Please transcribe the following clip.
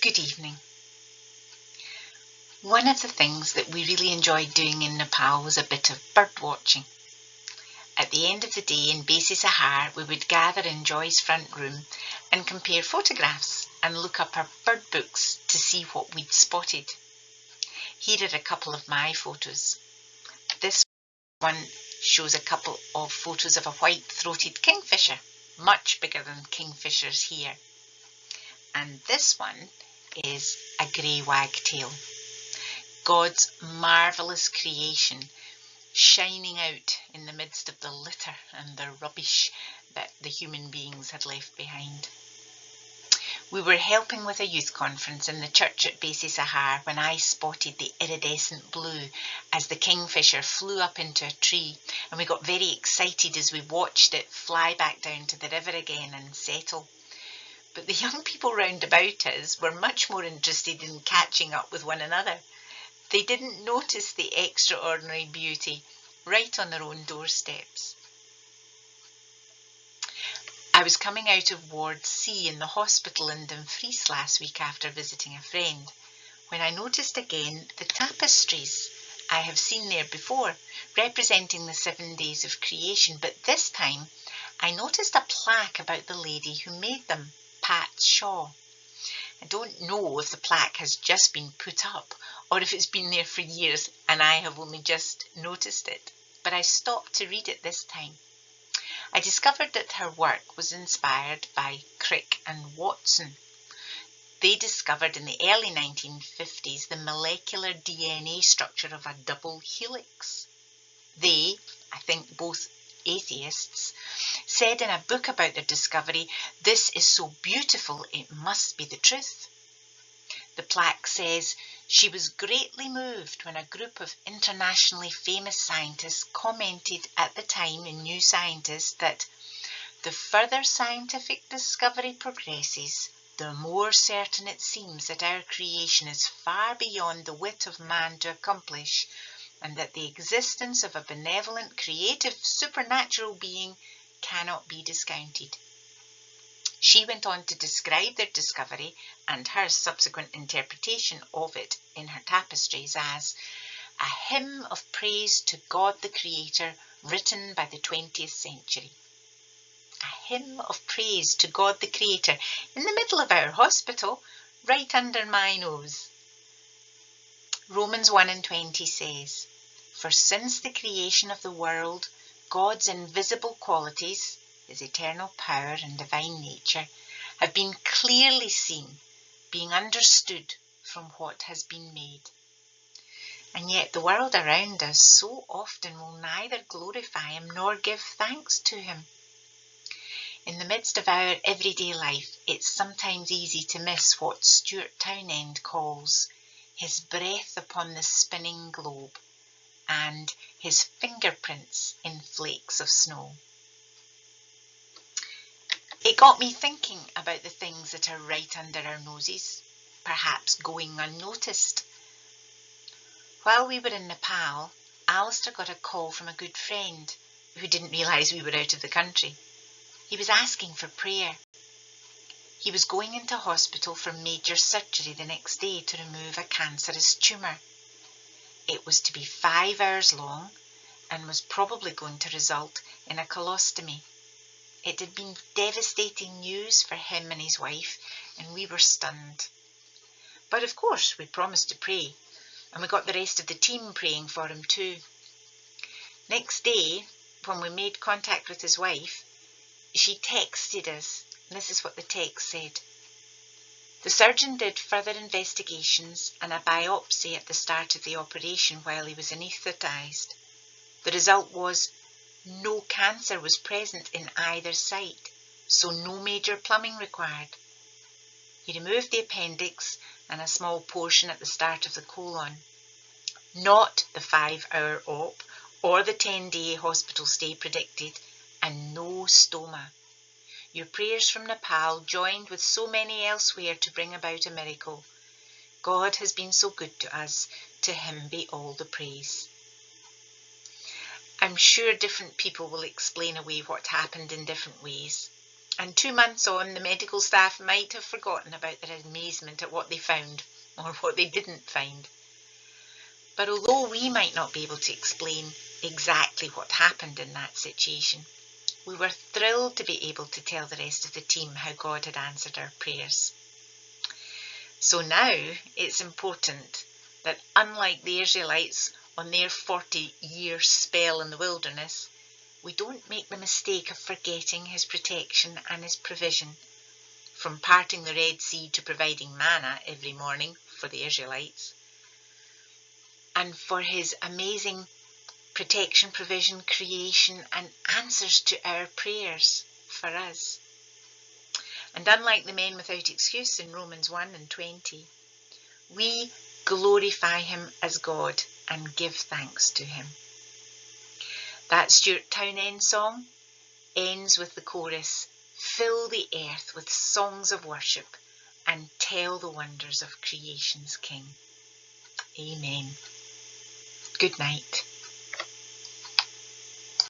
Good evening. One of the things that we really enjoyed doing in Nepal was a bit of bird watching. At the end of the day in Basi Sahar, we would gather in Joy's front room and compare photographs and look up our bird books to see what we'd spotted. Here are a couple of my photos. This one shows a couple of photos of a white-throated kingfisher, much bigger than kingfishers here. And this one is a grey wagtail. God's marvellous creation shining out in the midst of the litter and the rubbish that the human beings had left behind. We were helping with a youth conference in the church at Basi Sahar when I spotted the iridescent blue as the kingfisher flew up into a tree, and we got very excited as we watched it fly back down to the river again and settle. But the young people round about us were much more interested in catching up with one another. They didn't notice the extraordinary beauty right on their own doorsteps. I was coming out of Ward C in the hospital in Dumfries last week after visiting a friend, when I noticed again the tapestries I have seen there before, representing the 7 days of creation, but this time I noticed a plaque about the lady who made them, Pat Shaw. I don't know if the plaque has just been put up or if it's been there for years and I have only just noticed it, but I stopped to read it this time. I discovered that her work was inspired by Crick and Watson. They discovered in the early 1950s the molecular DNA structure of a double helix. They, I think both atheists, said in a book about their discovery, "This is so beautiful, it must be the truth." The plaque says, "She was greatly moved when a group of internationally famous scientists commented at the time in New Scientist that the further scientific discovery progresses, the more certain it seems that our creation is far beyond the wit of man to accomplish, and that the existence of a benevolent, creative, supernatural being cannot be discounted." She went on to describe their discovery and her subsequent interpretation of it in her tapestries as a hymn of praise to God the Creator written by the 20th century. A hymn of praise to God the Creator in the middle of our hospital, right under my nose. Romans 1:20 says, "For since the creation of the world, God's invisible qualities, his eternal power and divine nature, have been clearly seen, being understood from what has been made." And yet the world around us so often will neither glorify him nor give thanks to him. In the midst of our everyday life, it's sometimes easy to miss what Stuart Townend calls his breath upon the spinning globe and his fingerprints in flakes of snow. It got me thinking about the things that are right under our noses, perhaps going unnoticed. While we were in Nepal, Alistair got a call from a good friend who didn't realise we were out of the country. He was asking for prayer. He was going into hospital for major surgery the next day to remove a cancerous tumour. It was to be 5 hours long and was probably going to result in a colostomy. It had been devastating news for him and his wife, and we were stunned. But of course, we promised to pray, and we got the rest of the team praying for him too. Next day, when we made contact with his wife, she texted us, and this is what the text said. "The surgeon did further investigations and a biopsy at the start of the operation while he was anaesthetised. The result was no cancer was present in either site, so no major plumbing required. He removed the appendix and a small portion at the start of the colon. Not the 5-hour op or the 10-day hospital stay predicted, and no stoma. Your prayers from Nepal joined with so many elsewhere to bring about a miracle. God has been so good to us. To him be all the praise." I'm sure different people will explain away what happened in different ways. And 2 months on, the medical staff might have forgotten about their amazement at what they found or what they didn't find. But although we might not be able to explain exactly what happened in that situation, we were thrilled to be able to tell the rest of the team how God had answered our prayers. So now it's important that, unlike the Israelites on their 40-year spell in the wilderness, we don't make the mistake of forgetting his protection and his provision, from parting the Red Sea to providing manna every morning for the Israelites, and for his amazing protection, provision, creation, and answers to our prayers for us. And unlike the men without excuse in Romans 1 and 20, we glorify him as God and give thanks to him. That Stuart Townend song ends with the chorus, "Fill the earth with songs of worship and tell the wonders of creation's King." Amen. Good night.